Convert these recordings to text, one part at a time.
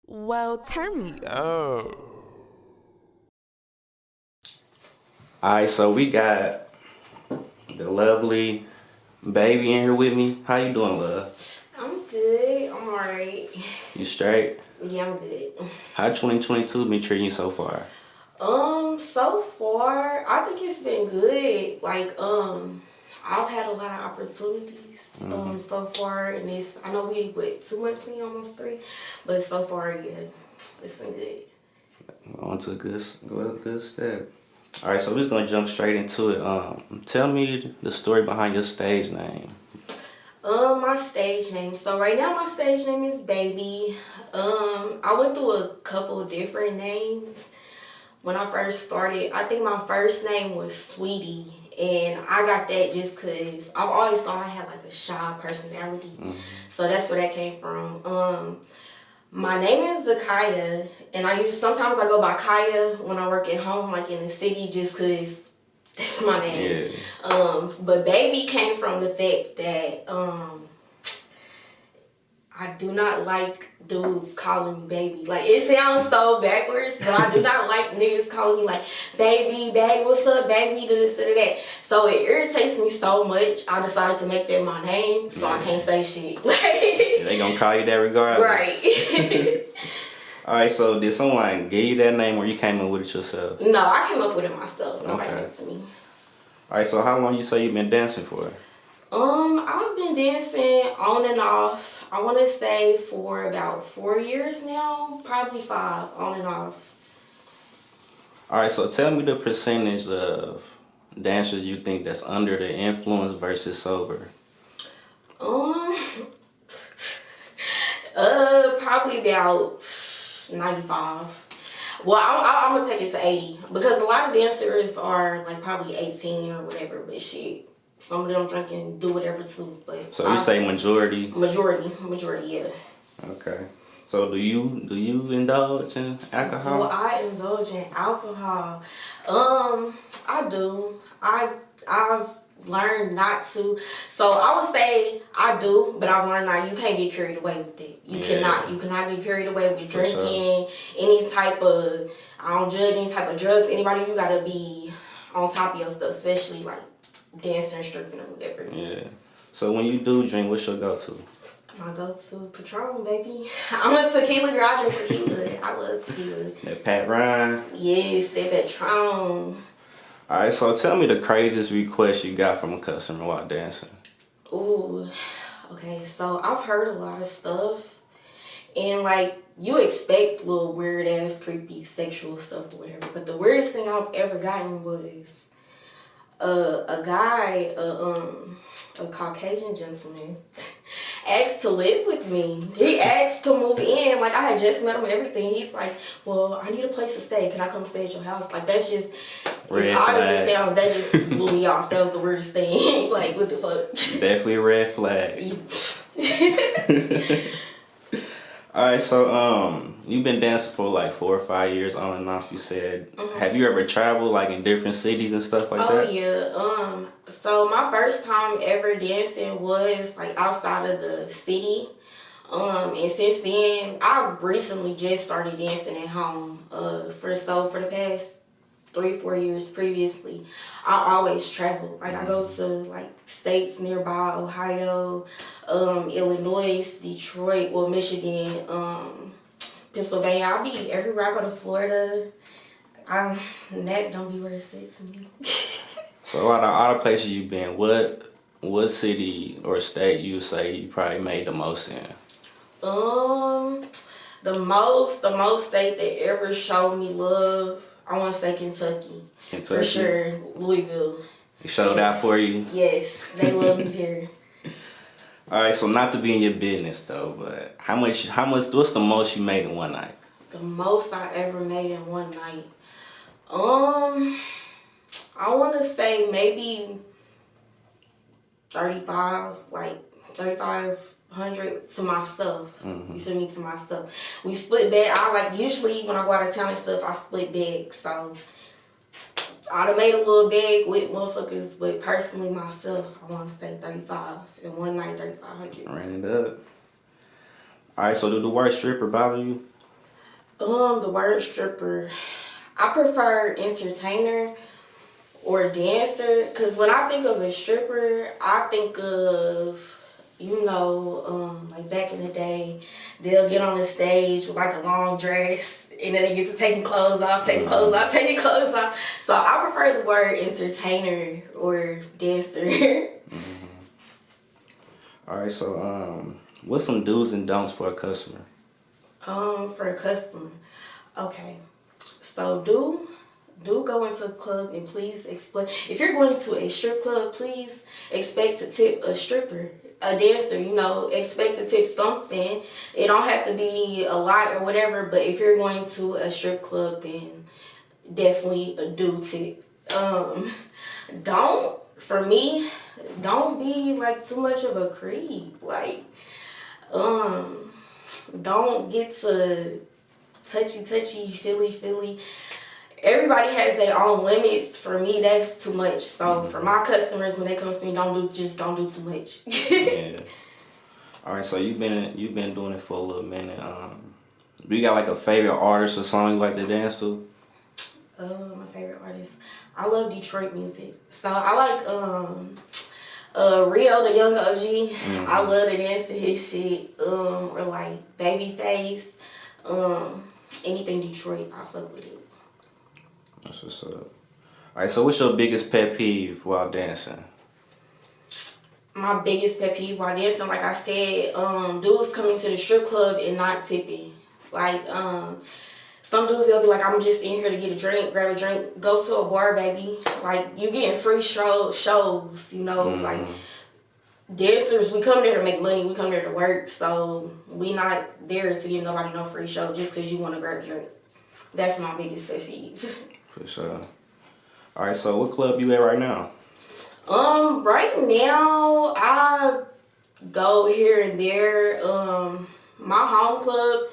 Well, turn me up. Alright, so we got the lovely baby in here with me. How you doing, love? I'm good. I'm alright. You straight? Yeah, I'm good. How 2022 been treating you so far? So far, I think it's been good. I've had a lot of opportunities. So far, and I know we 2 months in, almost 3, but so far, yeah, it's been good. On to a good step. Alright, so we're just gonna jump straight into it. Tell me the story behind your stage name. My stage name. So right now, my stage name is Baby. I went through a couple different names when I first started. I think my first name was Sweetie, and I got that just because I've always thought I had like a shy personality. So that's where that came from. My name is Zakaya, and sometimes I go by Kaya when I work at home, like in the city, just because that's my name. Yeah. But Baby came from the fact that I do not like dudes calling me baby. Like, it sounds so backwards, but I do not like niggas calling me like baby, what's up, baby, this, that. So it irritates me so much, I decided to make that my name, so I can't say shit. Yeah, they gonna call you that regardless. Right. Alright, so did someone give you that name or you came up with it yourself? No, I came up with it myself. Nobody gave it to me. Alright, so how long you say you've been dancing for? I've been dancing on and off, I want to say for about 4 years now, probably 5, on and off. Alright, so tell me the percentage of dancers you think that's under the influence versus sober. Probably about 95. Well, I'm gonna take it to 80 because a lot of dancers are like probably 18 or whatever, but shit, some of them drinking do whatever too. But so you say majority? Majority, yeah. Okay. So do you indulge in alcohol? Do I indulge in alcohol? I do. I've learned not to. So I would say I do, but I've learned not. You can't get carried away with it. You cannot get carried away with drinking, any type of, I don't judge any type of drugs, anybody. You gotta be on top of your stuff, especially like dancing, stripping, or whatever. Yeah. So when you do drink, what's your go-to? My go-to Patron, baby. I'm a tequila girl. I drink tequila. I love tequila. That Pat Ryan? Yes, that Patron. Alright, so tell me the craziest request you got from a customer while dancing. Ooh, okay, so I've heard a lot of stuff, and like, you expect little weird ass creepy sexual stuff or whatever, but the weirdest thing I've ever gotten was a guy, a Caucasian gentleman, asked to live with me. He asked to move in. Like, I had just met him and everything. He's like, well, I need a place to stay. Can I come stay at your house? Like, that's just, Red as odd as flag. it sounds, that just blew me off. That was the weirdest thing. Like, what the fuck? Definitely a red flag. Alright, so you've been dancing for like 4 or 5 years on and off, you said. Have you ever traveled like in different cities and stuff like that? Oh yeah. So my first time ever dancing was like outside of the city. And since then I recently just started dancing at home. For the past 3-4 years previously, I always travel. Like, I go to like states nearby, Ohio, Illinois, Detroit, or Michigan, Pennsylvania. I'll be everywhere. I go to Florida. That don't be where it's at to me. So out of all the places you've been, what city or state you say you probably made the most in? The most state that ever showed me love, I want to say Kentucky. For sure. Louisville. They showed out for you? Yes, they love me there. Alright, so not to be in your business though, but what's the most you made in one night? The most I ever made in one night. I want to say maybe 3,500 to myself. You feel me? To myself. We split bag. Usually when I go out of town and stuff, I split bags. So I'd have made a little bag with motherfuckers, but personally myself, I want to say 35. In one night, 3,500. Ran it up. Alright, so do the word stripper bother you? The word stripper. I prefer entertainer or dancer, because when I think of a stripper, I think of, like back in the day, they'll get on the stage with like a long dress, and then they get to taking clothes off, taking clothes off, taking clothes off. So I prefer the word entertainer or dancer. All right, so what's some do's and don'ts for a customer? For a customer, okay. So do go into a club and please explain. If you're going to a strip club, please expect to tip a stripper, a dancer. Expect to tip something. It don't have to be a lot or whatever. But if you're going to a strip club, then definitely a do tip. Don't be like too much of a creep. Like, don't get to touchy, feely. Everybody has their own limits. For me, that's too much. So for my customers, when they come to me, don't do too much. Yeah. All right, so you've been doing it for a little minute. Do you got like a favorite artist or song you like to dance to? My favorite artist, I love Detroit music. So I like Rio, the Young OG. I love to dance to his shit. Or like Babyface. Anything Detroit, I fuck with it. That's what's up. All right, so what's your biggest pet peeve while dancing? My biggest pet peeve while dancing, like I said, dudes coming to the strip club and not tipping. Like, some dudes, they'll be like, I'm just in here to get a drink, grab a drink, go to a bar, baby. Like, you getting free shows, like, dancers, we come there to make money, we come there to work, so we not there to give nobody no free show just because you want to grab a drink. That's my biggest pet peeve. For sure. All right, so what club you at right now? Right now, I go here and there. My home club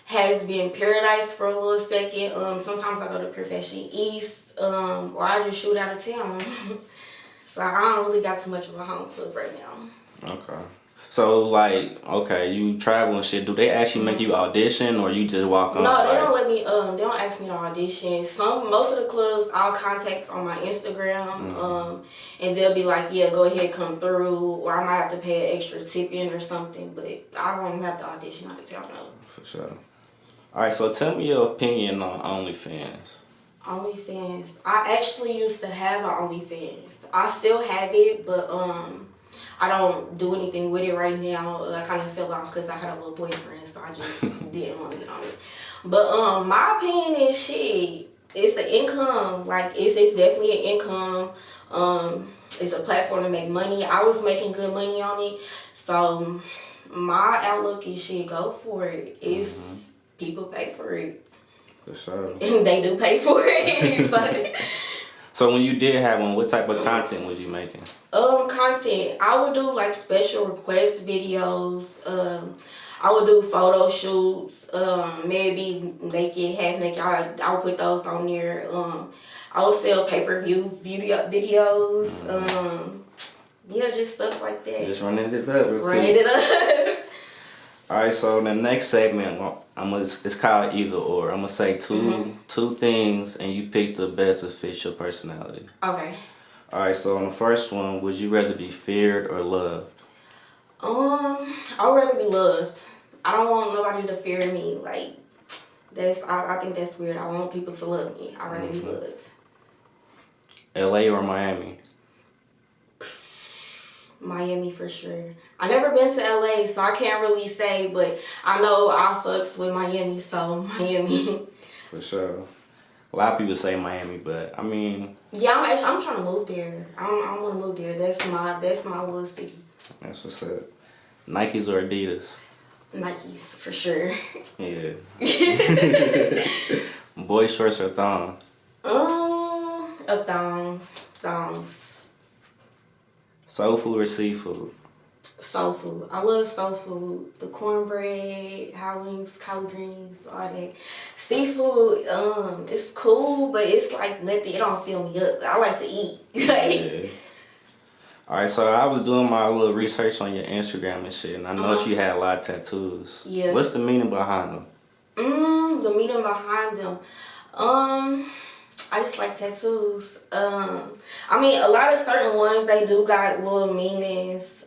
has been Paradise for a little second. Sometimes I go to Perfection East, or I just shoot out of town. So I don't really got too much of a home club right now. Okay. So, like, okay, you travel and shit. Do they actually make you audition, or you just walk on? No, they don't let me. They don't ask me to audition. Most of the clubs I'll contact on my Instagram, and they'll be like, "Yeah, go ahead, come through," or I might have to pay an extra tip in or something. But I don't have to audition out of town, no. For sure. All right, so tell me your opinion on OnlyFans. OnlyFans. I actually used to have an OnlyFans. I still have it, but I don't do anything with it right now. I kind of fell off because I had a little boyfriend, so I just didn't want to get on it. But my opinion is shit. It's the income. Like it's definitely an income. It's a platform to make money. I was making good money on it, so my outlook is shit. Go for it. It's people pay for it. For sure. And they do pay for it. So when you did have one, what type of content was you making? Content. I would do like special request videos. I would do photo shoots. Maybe naked, half naked. I would put those on there. I would sell pay-per-view videos. Yeah, just stuff like that. Just running it up. Running it up. All right, so the next segment, it's called Either Or. I'm gonna say two things, and you pick the best that fits your personality. Okay. All right, so on the first one, would you rather be feared or loved? I'd rather be loved. I don't want nobody to fear me. Like I think that's weird. I want people to love me. I'd rather be loved. LA or Miami? Miami for sure. I never been to LA, so I can't really say, but I know I fucks with Miami, so Miami. For sure. A lot of people say Miami, but I mean. Yeah, I'm trying to move there. I want to move there. That's my little city. That's what's up. Nikes or Adidas? Nikes for sure. Yeah. Boy shorts or thong? A thong. Thongs. Soul food or seafood? Soul food. I love soul food. The cornbread, hot wings, collard greens, all that. Seafood, it's cool, but it's like nothing. It don't fill me up. I like to eat. Yeah. All right, so I was doing my little research on your Instagram and shit, and I noticed you had a lot of tattoos. Yeah. What's the meaning behind them? The meaning behind them. I just like tattoos. I mean, a lot of certain ones, they do got little meanings.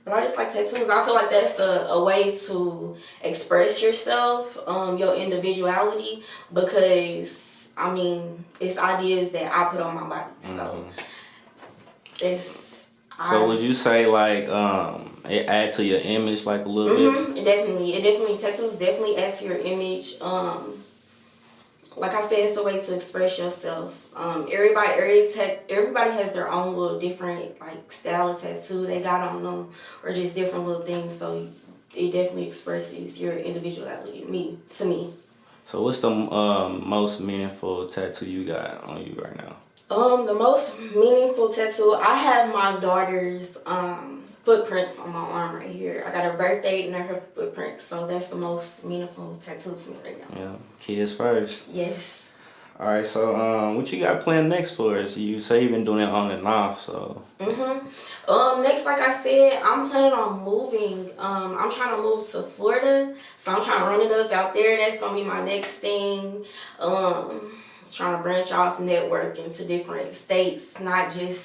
But I just like tattoos. I feel like that's a way to express yourself, your individuality, because, I mean, it's ideas that I put on my body. So, So would you say, like, it add to your image, like, a little bit? It definitely, tattoos definitely add to your image. Like I said, it's a way to express yourself. Everybody has their own little different, like, style of tattoo they got on them, or just different little things. So it definitely expresses your individuality, to me. So what's the most meaningful tattoo you got on you right now? The most meaningful tattoo, I have my daughter's footprints on my arm right here. I got her birth date and her footprints, so that's the most meaningful tattoo to me right now. Yeah, kids first. Yes. All right, so what you got planned next for us? You say you've been doing it on and off, so. Next, like I said, I'm planning on moving. I'm trying to move to Florida, so I'm trying to run it up out there. That's gonna be my next thing. Trying to branch off, network into different states, not just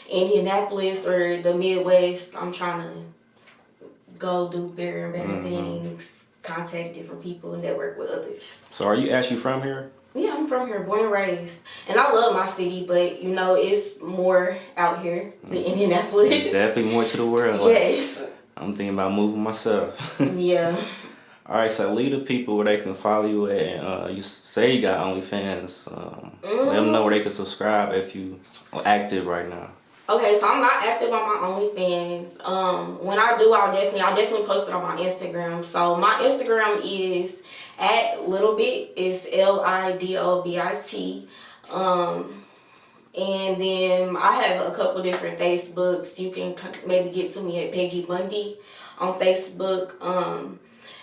Indianapolis or the Midwest. I'm trying to go do bigger and better things, contact different people, network with others. So are you actually from here? Yeah, I'm from here, born and raised. And I love my city, but, you know, it's more out here than Indianapolis. There's definitely more to the world. Yes. I'm thinking about moving myself. Yeah. All right, so lead the people where they can follow you at, and you say you got OnlyFans. Let them know where they can subscribe if you are active right now. Okay, so I'm not active on my OnlyFans. When I do, I'll definitely post it on my Instagram. So my Instagram is @littlebit. It's LIDOBIT. And then I have a couple different Facebooks. You can maybe get to me at Peggy Bundy on Facebook.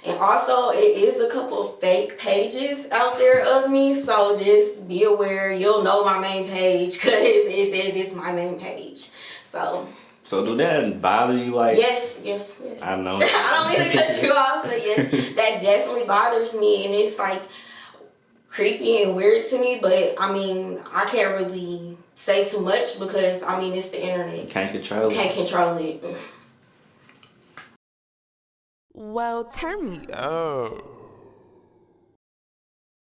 And also, it is a couple of fake pages out there of me, so just be aware. You'll know my main page because it says it's my main page. So do that bother you? Like, yes. I know. I don't mean to cut you off, but yes, that definitely bothers me, and it's like creepy and weird to me. But I mean, I can't really say too much because I mean it's the internet. Can't control it. Well, turn me up.